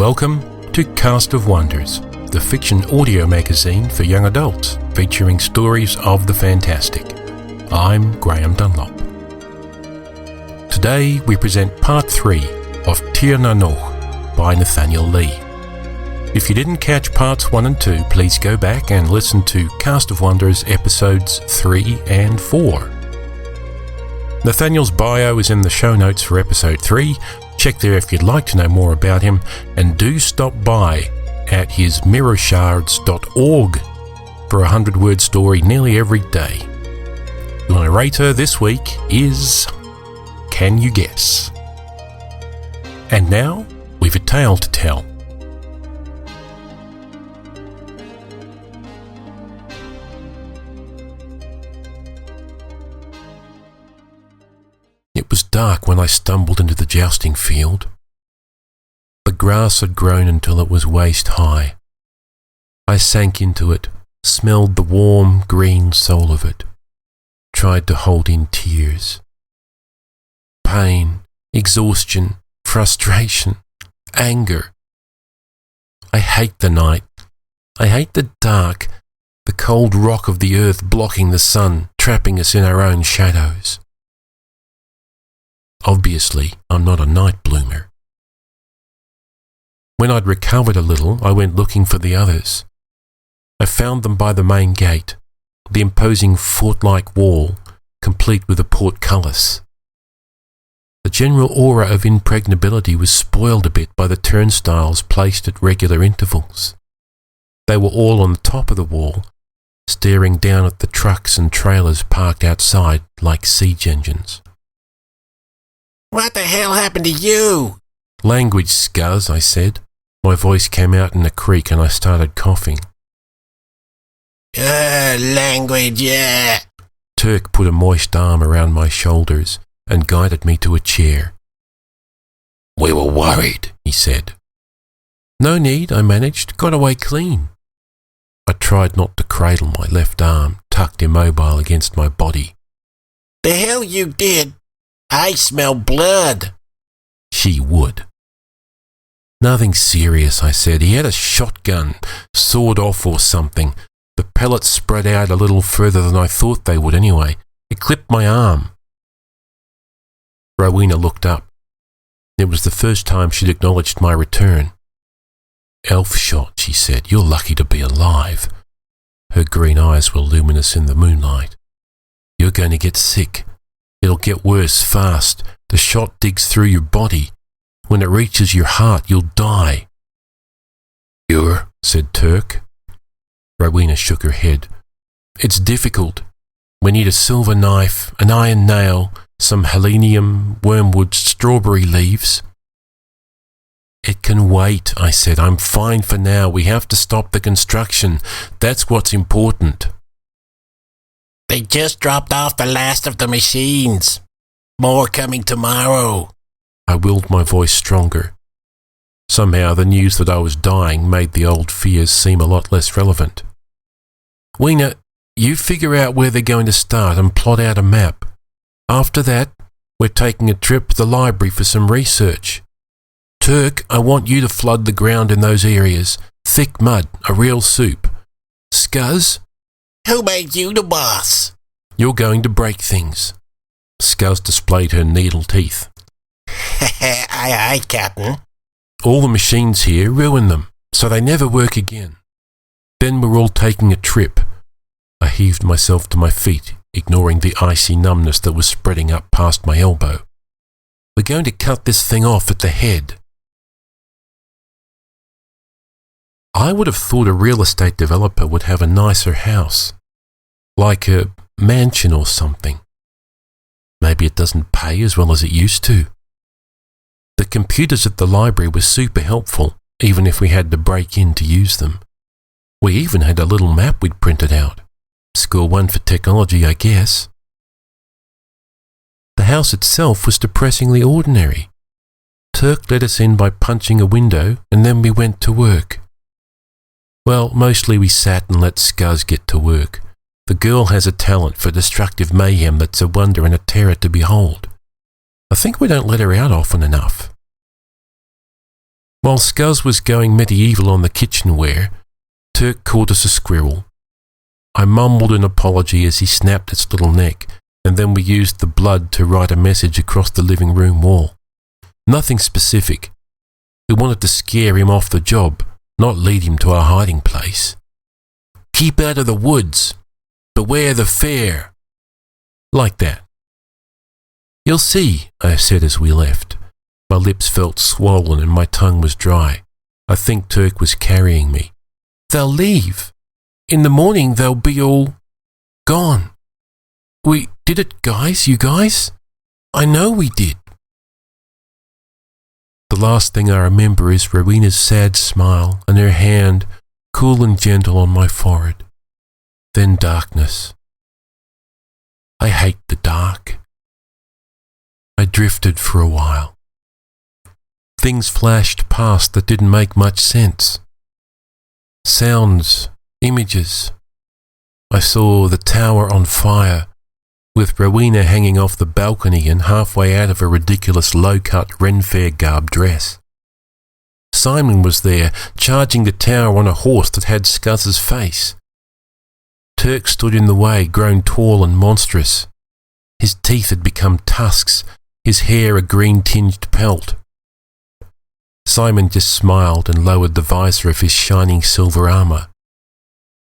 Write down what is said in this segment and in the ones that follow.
Welcome to Cast of Wonders, the fiction audio magazine for young adults, featuring stories of the fantastic. I'm Graham Dunlop. Today we present Part 3 of Tir na Noch by Nathaniel Lee. If you didn't catch Parts 1 and 2, please go back and listen to Cast of Wonders episodes 3 and 4. Nathaniel's bio is in the show notes for episode 3. Check there if you'd like to know more about him, and do stop by at his mirrorshards.org for a 100-word story nearly every day. The narrator this week is Can You Guess? And now, we've a tale to tell. It was dark when I stumbled into the jousting field. The grass had grown until it was waist high. I sank into it, smelled the warm green soul of it, tried to hold in tears. Pain, exhaustion, frustration, anger. I hate the night. I hate the dark, the cold rock of the earth blocking the sun, trapping us in our own shadows. Obviously, I'm not a night bloomer. When I'd recovered a little, I went looking for the others. I found them by the main gate, the imposing fort-like wall, complete with a portcullis. The general aura of impregnability was spoiled a bit by the turnstiles placed at regular intervals. They were all on the top of the wall, staring down at the trucks and trailers parked outside like siege engines. What the hell happened to you? Language, Scuzz, I said. My voice came out in a creak and I started coughing. Language, yeah. Turk put a moist arm around my shoulders and guided me to a chair. We were worried, he said. No need, I managed. Got away clean. I tried not to cradle my left arm, tucked immobile against my body. The hell you did? I smell blood. She would. Nothing serious, I said. He had a shotgun, sawed off or something. The pellets spread out a little further than I thought they would anyway. It clipped my arm. Rowena looked up. It was the first time she'd acknowledged my return. Elf shot, she said. You're lucky to be alive. Her green eyes were luminous in the moonlight. You're going to get sick. It'll get worse fast. The shot digs through your body. When it reaches your heart, you'll die. Sure, said Turk. Rowena shook her head. It's difficult. We need a silver knife, an iron nail, some helenium, wormwood, strawberry leaves. It can wait, I said. I'm fine for now. We have to stop the construction. That's what's important. They just dropped off the last of the machines. More coming tomorrow. I willed my voice stronger. Somehow the news that I was dying made the old fears seem a lot less relevant. Weena, you figure out where they're going to start and plot out a map. After that, we're taking a trip to the library for some research. Turk, I want you to flood the ground in those areas. Thick mud, a real soup. Scuzz? Who made you the boss? You're going to break things. Scuzz displayed her needle teeth. Aye, Captain. All the machines here, ruin them, so they never work again. Then we're all taking a trip. I heaved myself to my feet, ignoring the icy numbness that was spreading up past my elbow. We're going to cut this thing off at the head. I would have thought a real estate developer would have a nicer house, like a mansion or something. Maybe it doesn't pay as well as it used to. The computers at the library were super helpful, even if we had to break in to use them. We even had a little map we'd printed out. Score 1 for technology, I guess. The house itself was depressingly ordinary. Turk let us in by punching a window, and then we went to work. Well, mostly we sat and let Scuzz get to work. The girl has a talent for destructive mayhem that's a wonder and a terror to behold. I think we don't let her out often enough. While Scuzz was going medieval on the kitchenware, Turk caught us a squirrel. I mumbled an apology as he snapped its little neck, and then we used the blood to write a message across the living room wall. Nothing specific. We wanted to scare him off the job, not lead him to our hiding place. Keep out of the woods. Beware the fair. Like that. You'll see, I said as we left. My lips felt swollen and my tongue was dry. I think Turk was carrying me. They'll leave. In the morning they'll be all gone. We did it, guys, you guys. I know we did. The last thing I remember is Rowena's sad smile and her hand, cool and gentle, on my forehead. Then darkness. I hate the dark. I drifted for a while. Things flashed past that didn't make much sense. Sounds, images. I saw the tower on fire, with Rowena hanging off the balcony and halfway out of a ridiculous low-cut Ren Fair garb dress. Simon was there, charging the tower on a horse that had Scuzz's face. Turk stood in the way, grown tall and monstrous. His teeth had become tusks, his hair a green-tinged pelt. Simon just smiled and lowered the visor of his shining silver armour.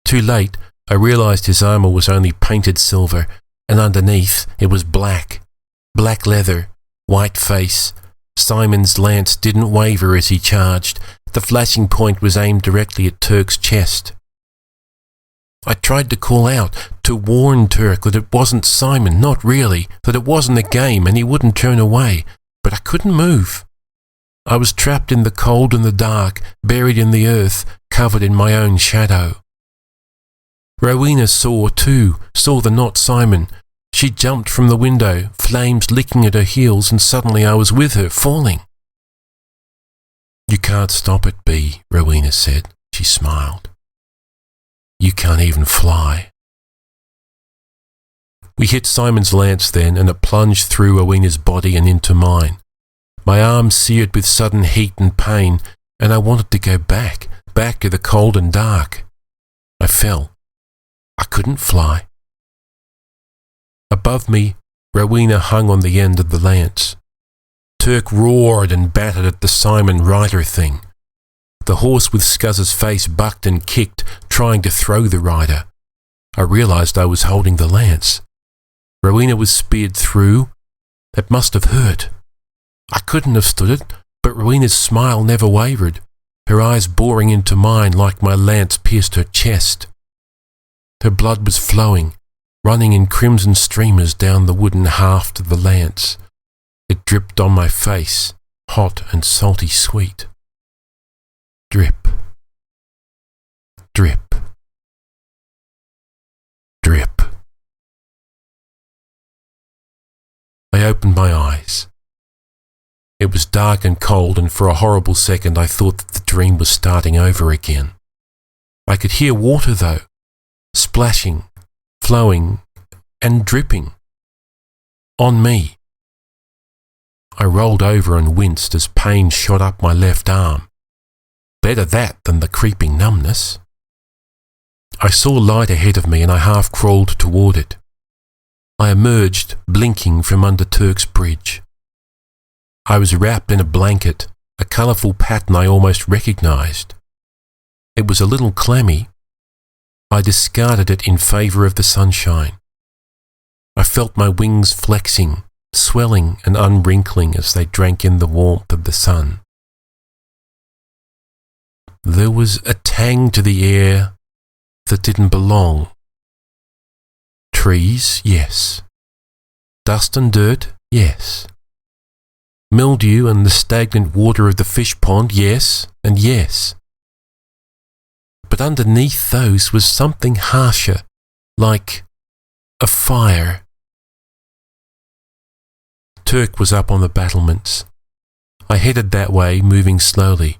Too late, I realised his armour was only painted silver, and underneath it was black. Black leather, white face. Simon's lance didn't waver as he charged. The flashing point was aimed directly at Turk's chest. I tried to call out, to warn Turk that it wasn't Simon, not really, that it wasn't a game and he wouldn't turn away, but I couldn't move. I was trapped in the cold and the dark, buried in the earth, covered in my own shadow. Rowena saw too, saw the not Simon. She jumped from the window, flames licking at her heels, and suddenly I was with her, falling. You can't stop it, Bee, Rowena said. She smiled. You can't even fly. We hit Simon's lance then, and it plunged through Rowena's body and into mine. My arm seared with sudden heat and pain, and I wanted to go back to the cold and dark. I fell. I couldn't fly. Above me, Rowena hung on the end of the lance. Turk roared and battered at the Simon rider thing. The horse with Scuzz's face bucked and kicked, trying to throw the rider. I realised I was holding the lance. Rowena was speared through. It must have hurt. I couldn't have stood it, but Rowena's smile never wavered, her eyes boring into mine like my lance pierced her chest. Her blood was flowing, running in crimson streamers down the wooden haft of the lance. It dripped on my face, hot and salty sweet. Drip. Drip. Drip. I opened my eyes. It was dark and cold, and for a horrible second I thought that the dream was starting over again. I could hear water though, splashing, flowing, and dripping. On me. I rolled over and winced as pain shot up my left arm. Better that than the creeping numbness. I saw light ahead of me and I half crawled toward it. I emerged, blinking, from under Turk's bridge. I was wrapped in a blanket, a colourful pattern I almost recognised. It was a little clammy. I discarded it in favour of the sunshine. I felt my wings flexing, swelling and unwrinkling as they drank in the warmth of the sun. There was a tang to the air that didn't belong. Trees, yes. Dust and dirt, yes. Mildew and the stagnant water of the fish pond, yes and yes. But underneath those was something harsher, like a fire. Turk was up on the battlements. I headed that way, moving slowly.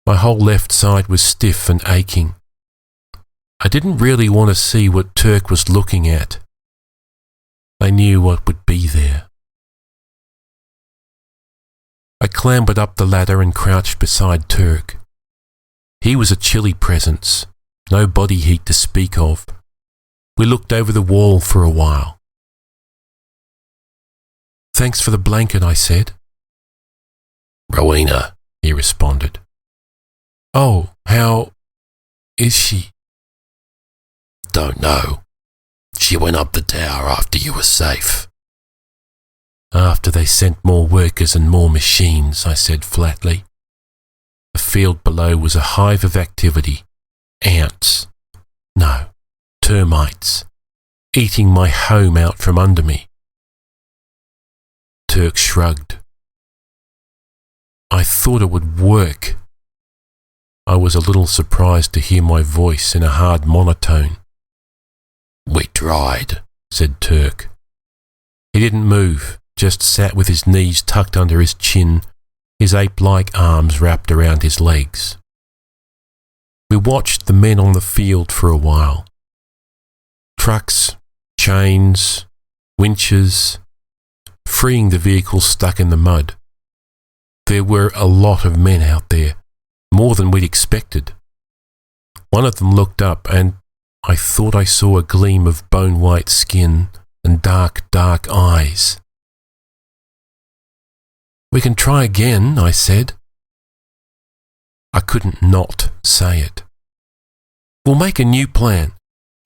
My whole left side was stiff and aching. I didn't really want to see what Turk was looking at. I knew what would be there. I clambered up the ladder and crouched beside Turk. He was a chilly presence, no body heat to speak of. We looked over the wall for a while. "Thanks for the blanket," I said. "Rowena," he responded. "Oh, how is she?" "Don't know. She went up the tower after you were safe." "After they sent more workers and more machines," I said flatly. The field below was a hive of activity. Ants. No, termites. Eating my home out from under me. Turk shrugged. "I thought it would work." I was a little surprised to hear my voice in a hard monotone. "We tried," said Turk. He didn't move, just sat with his knees tucked under his chin, his ape-like arms wrapped around his legs. We watched the men on the field for a while. Trucks, chains, winches, freeing the vehicles stuck in the mud. There were a lot of men out there, more than we'd expected. One of them looked up and I thought I saw a gleam of bone-white skin and dark, dark eyes. "We can try again," I said. I couldn't not say it. "We'll make a new plan.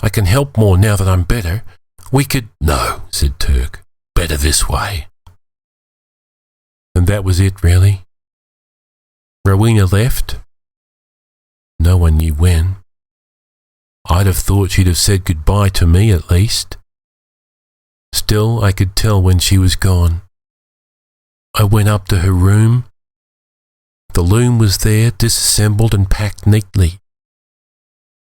I can help more now that I'm better. We could—" "No," said Turk. "Better this way." And that was it, really. Rowena left. No one knew when. I'd have thought she'd have said goodbye to me at least. Still, I could tell when she was gone. I went up to her room. The loom was there, disassembled and packed neatly.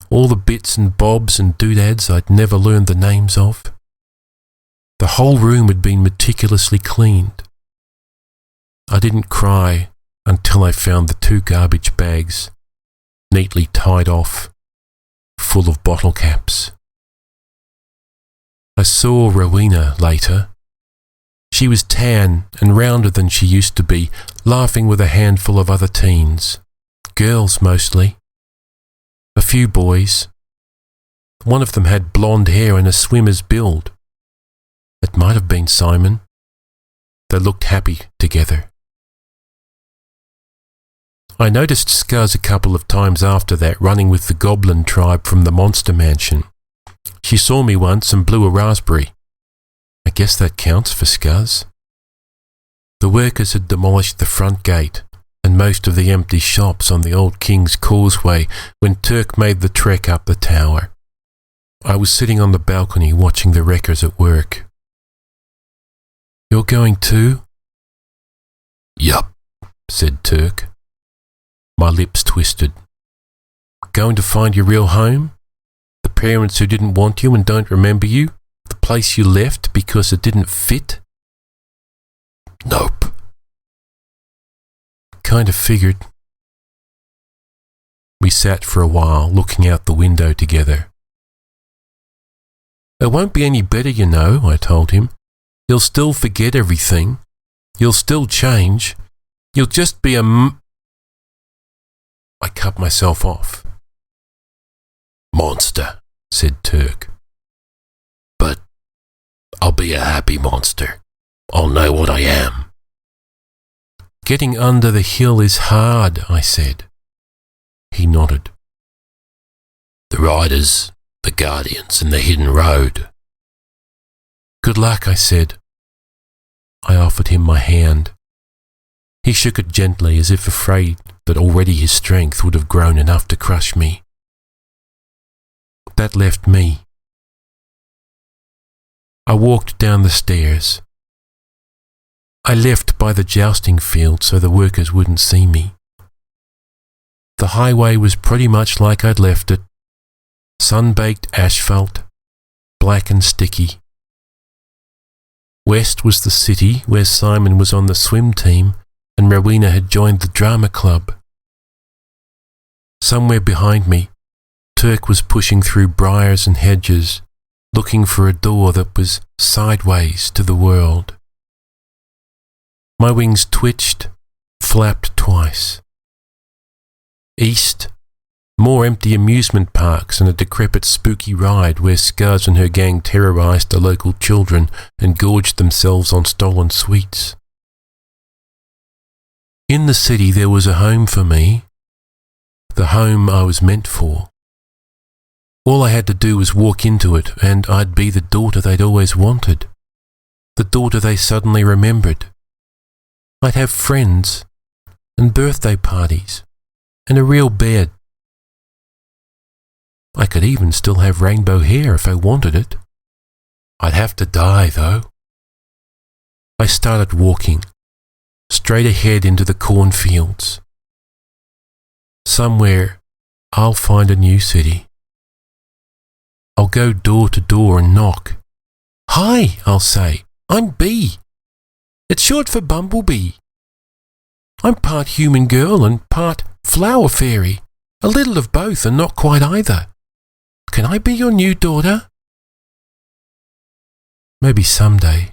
All the bits and bobs and doodads I'd never learned the names of. The whole room had been meticulously cleaned. I didn't cry until I found the 2 garbage bags, neatly tied off, full of bottle caps. I saw Rowena later. She was tan and rounder than she used to be, laughing with a handful of other teens. Girls mostly. A few boys. One of them had blonde hair and a swimmer's build. It might have been Simon. They looked happy together. I noticed Scuzz a couple of times after that, running with the goblin tribe from the monster mansion. She saw me once and blew a raspberry. I guess that counts for Scuzz. The workers had demolished the front gate and most of the empty shops on the old King's Causeway when Turk made the trek up the tower. I was sitting on the balcony watching the wreckers at work. "You're going too?" "Yup," said Turk. My lips twisted. "Going to find your real home? The parents who didn't want you and don't remember you? The place you left because it didn't fit?" "Nope." Kind of figured. We sat for a while, looking out the window together. "It won't be any better, you know," I told him. "You'll still forget everything. You'll still change. You'll just be I cut myself off. "Monster," said Turk. "But I'll be a happy monster. I'll know what I am." "Getting under the hill is hard," I said. He nodded. "The riders, the guardians, and the hidden road." "Good luck," I said. I offered him my hand. He shook it gently, as if afraid that already his strength would have grown enough to crush me. That left me. I walked down the stairs. I left by the jousting field so the workers wouldn't see me. The highway was pretty much like I'd left it. Sun-baked asphalt, black and sticky. West was the city where Simon was on the swim team and Rowena had joined the drama club. Somewhere behind me, Turk was pushing through briars and hedges, looking for a door that was sideways to the world. My wings twitched clapped twice. East, more empty amusement parks and a decrepit spooky ride where Scars and her gang terrorised the local children and gorged themselves on stolen sweets. In the city there was a home for me, the home I was meant for. All I had to do was walk into it and I'd be the daughter they'd always wanted, the daughter they suddenly remembered. I'd have friends and birthday parties and a real bed. I could even still have rainbow hair if I wanted it. I'd have to die, though. I started walking, straight ahead into the cornfields. Somewhere, I'll find a new city. I'll go door to door and knock. "Hi," I'll say, "I'm Bee. It's short for Bumblebee. I'm part human girl and part flower fairy, a little of both and not quite either. Can I be your new daughter?" Maybe someday,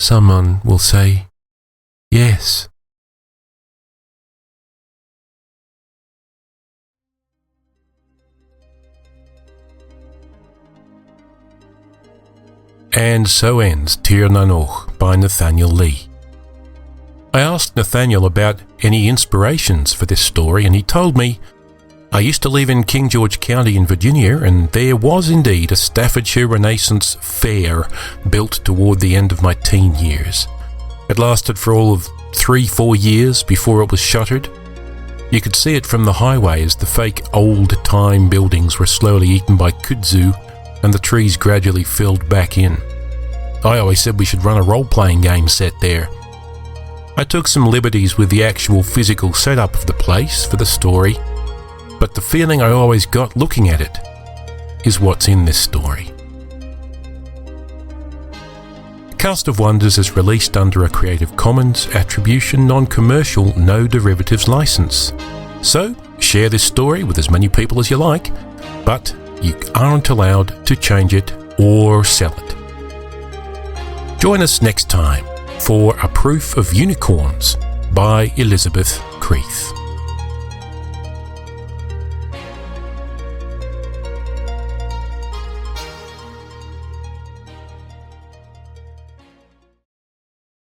someone will say yes. And so ends Tir na Nog by Nathaniel Lee. I asked Nathaniel about any inspirations for this story and he told me, "I used to live in King George County in Virginia and there was indeed a Staffordshire Renaissance fair built toward the end of my teen years. It lasted for all of 3-4 years before it was shuttered. You could see it from the highway as the fake old-time buildings were slowly eaten by kudzu and the trees gradually filled back in. I always said we should run a role-playing game set there. I took some liberties with the actual physical setup of the place for the story, but the feeling I always got looking at it is what's in this story." Cast of Wonders is released under a Creative Commons Attribution Non-Commercial No Derivatives license. So, share this story with as many people as you like, but you aren't allowed to change it or sell it. Join us next time for A Proof of Unicorns by Elizabeth Creeth.